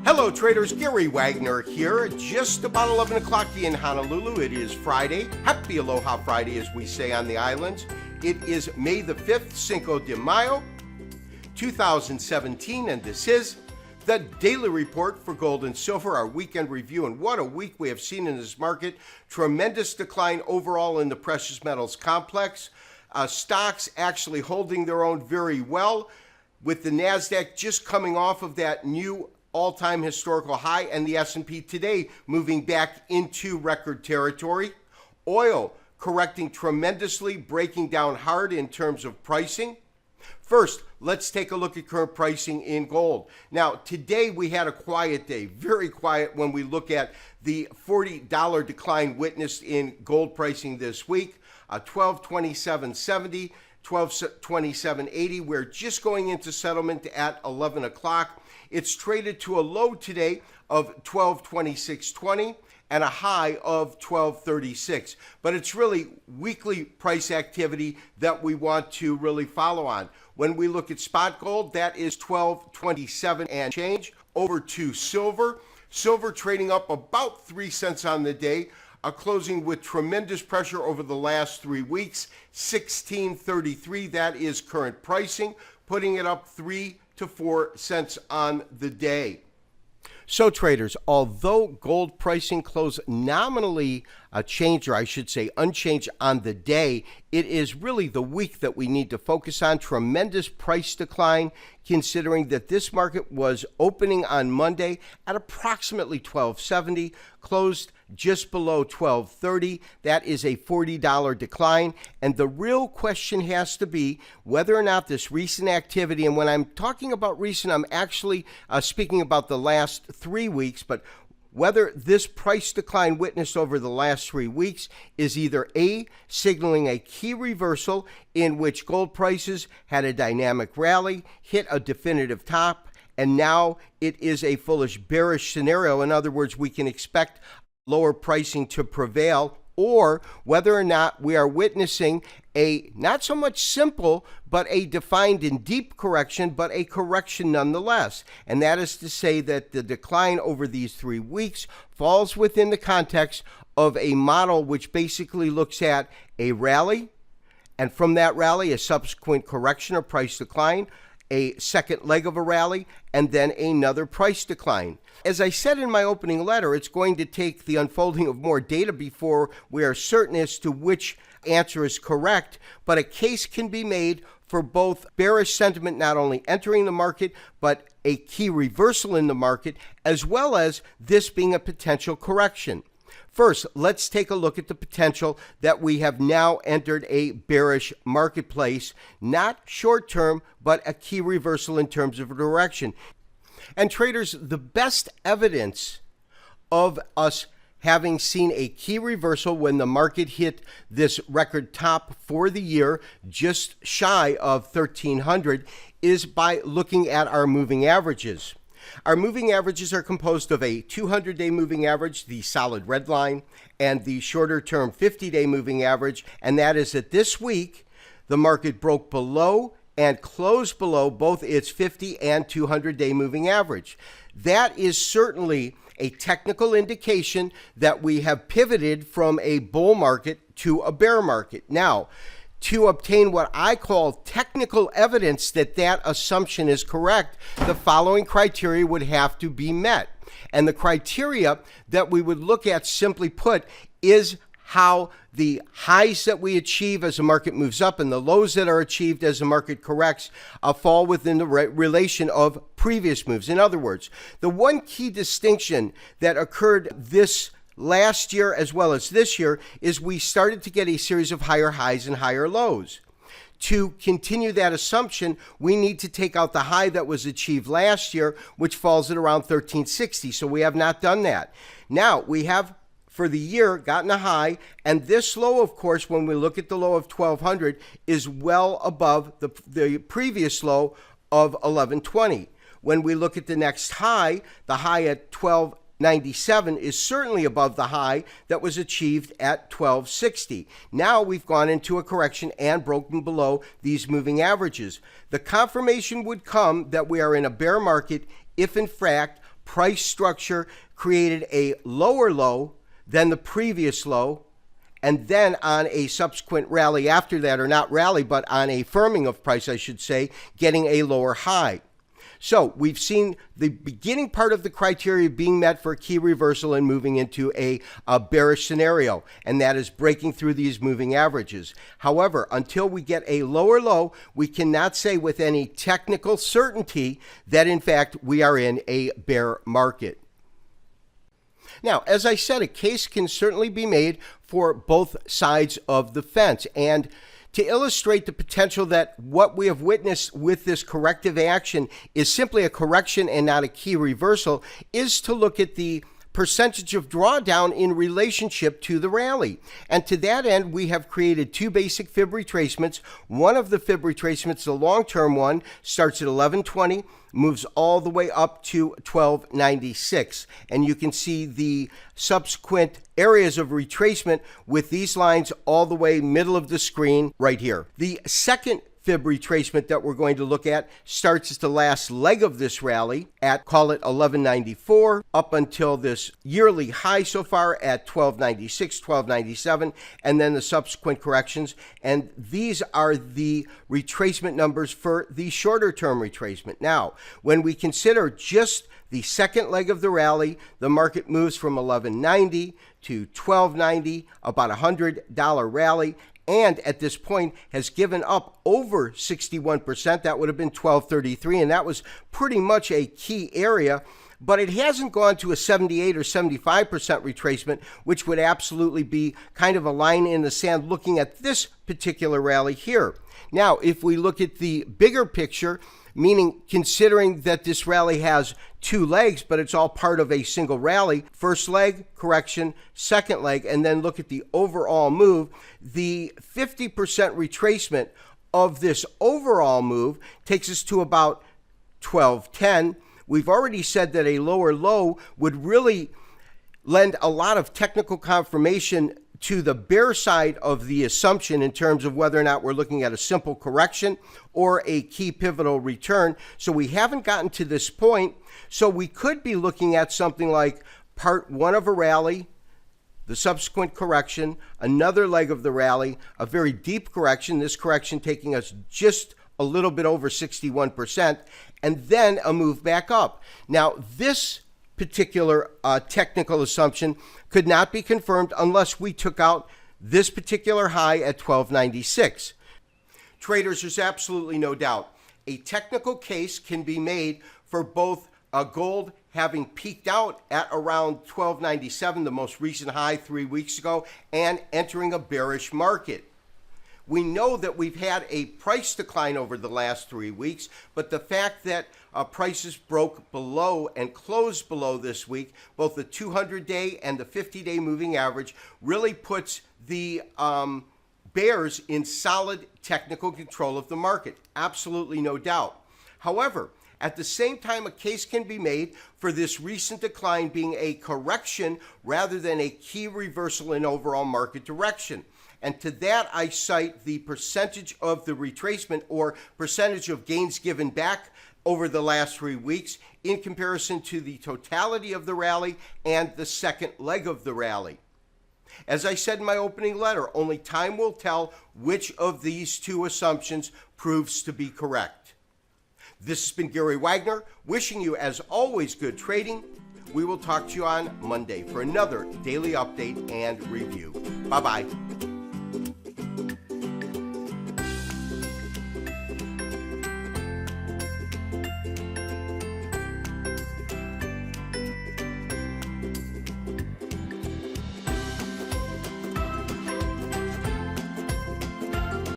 Hello traders, Gary Wagner here. Just about 11 o'clock in Honolulu. It is Friday. Happy Aloha Friday, as we say on the islands. It is May the 5th, Cinco de Mayo, 2017, and this is the Daily Report for Gold and Silver, our weekend review. And what a week we have seen in this market. Tremendous decline overall in the precious metals complex. Stocks actually holding their own very well, with the NASDAQ just coming off of that new all-time historical high, and the S&P today moving back into record territory. Oil correcting tremendously, breaking down hard in terms of pricing. First, let's take a look at current pricing in gold. Now, today we had a quiet day, very quiet when we look at the $40 decline witnessed in gold pricing this week. 1227.70, 1227.80. We're just going into settlement at 11 o'clock. It's traded to a low today of 1226.20 and a high of 1236. But it's really weekly price activity that we want to really follow on. When we look at spot gold, that is 1227 and change. Over to silver. Silver trading up about 3 cents on the day. Closing with tremendous pressure over the last 3 weeks. 1633, that is current pricing, putting it up 3 to 4 cents on the day. So traders, although gold pricing closed nominally changed, or I should say unchanged on the day, it is really the week that we need to focus on. Tremendous price decline, considering that this market was opening on Monday at approximately 1270, closed just below 1230. That is a $40 decline. And the real question has to be whether or not this recent activity, and when I'm talking about recent, I'm actually speaking about the last 3 weeks, but whether this price decline witnessed over the last 3 weeks is either A, signaling a key reversal in which gold prices had a dynamic rally, hit a definitive top, and now it is a foolish bearish scenario. In other words, we can expect lower pricing to prevail, or whether or not we are witnessing a not so much simple, but a defined and deep correction, but a correction nonetheless. And that is to say that the decline over these 3 weeks falls within the context of a model which basically looks at a rally, and from that rally, a subsequent correction or price decline, a second leg of a rally, and then another price decline. As I said in my opening letter, it's going to take the unfolding of more data before we are certain as to which answer is correct, but a case can be made for both bearish sentiment not only entering the market, but a key reversal in the market, as well as this being a potential correction. First, let's take a look at the potential that we have now entered a bearish marketplace, not short term, but a key reversal in terms of direction. And traders, the best evidence of us having seen a key reversal when the market hit this record top for the year, just shy of 1300, is by looking at our moving averages. Our moving averages are composed of a 200-day moving average, the solid red line, and the shorter-term 50-day moving average, and that is that this week the market broke below and closed below both its 50 and 200-day moving average. That is certainly a technical indication that we have pivoted from a bull market to a bear market. Now, to obtain what I call technical evidence that that assumption is correct, the following criteria would have to be met. And the criteria that we would look at, simply put, is how the highs that we achieve as the market moves up and the lows that are achieved as the market corrects fall within the relation of previous moves. In other words, the one key distinction that occurred this last year as well as this year is we started to get a series of higher highs and higher lows. To continue that assumption, we need to take out the high that was achieved last year, which falls at around 1360. So we have not done that. Now we have, for the year, gotten a high, and this low, of course, when we look at the low of 1200, is well above the previous low of 1120. When we look at the next high, the high at 1297 is certainly above the high that was achieved at 1260. Now we've gone into a correction and broken below these moving averages. The confirmation would come that we are in a bear market if, in fact, price structure created a lower low than the previous low, and then on a subsequent rally after that, or not rally, but on a firming of price, I should say, getting a lower high. So we've seen the beginning part of the criteria being met for a key reversal and moving into a bearish scenario, and that is breaking through these moving averages. However, until we get a lower low, we cannot say with any technical certainty that in fact we are in a bear market. Now, as I said, a case can certainly be made for both sides of the fence, and to illustrate the potential that what we have witnessed with this corrective action is simply a correction and not a key reversal is to look at the percentage of drawdown in relationship to the rally. And to that end, we have created two basic fib retracements. One of the fib retracements, the long-term one, starts at 1120, moves all the way up to 1296. And you can see the subsequent areas of retracement with these lines all the way middle of the screen right here. The second fib retracement that we're going to look at starts as the last leg of this rally at, call it 1194, up until this yearly high so far at 1296, 1297, and then the subsequent corrections. And these are the retracement numbers for the shorter term retracement. Now, when we consider just the second leg of the rally, the market moves from 1190 to 1290, about $100 rally, and at this point has given up over 61%. That would have been 1233, and that was pretty much a key area, but it hasn't gone to a 78 or 75% retracement, which would absolutely be kind of a line in the sand looking at this particular rally here. Now, if we look at the bigger picture, meaning considering that this rally has two legs, but it's all part of a single rally. First leg, correction, second leg, and then look at the overall move. The 50% retracement of this overall move takes us to about 1210. We've already said that a lower low would really lend a lot of technical confirmation to the bear side of the assumption in terms of whether or not we're looking at a simple correction or a key pivotal return. So we haven't gotten to this point. So we could be looking at something like part one of a rally, the subsequent correction, another leg of the rally, a very deep correction, this correction taking us just a little bit over 61%, and then a move back up. Now, this particular technical assumption could not be confirmed unless we took out this particular high at 1296. Traders, there's absolutely no doubt a technical case can be made for both gold having peaked out at around 1297, the most recent high 3 weeks ago, and entering a bearish market. We know that we've had a price decline over the last 3 weeks, but the fact that prices broke below and closed below this week, both the 200-day and the 50-day moving average, really puts the bears in solid technical control of the market. Absolutely no doubt. However, at the same time, a case can be made for this recent decline being a correction rather than a key reversal in overall market direction. And to that, I cite the percentage of the retracement or percentage of gains given back over the last 3 weeks in comparison to the totality of the rally and the second leg of the rally. As I said in my opening letter, only time will tell which of these two assumptions proves to be correct. This has been Gary Wagner, wishing you, as always, good trading. We will talk to you on Monday for another daily update and review. Bye-bye.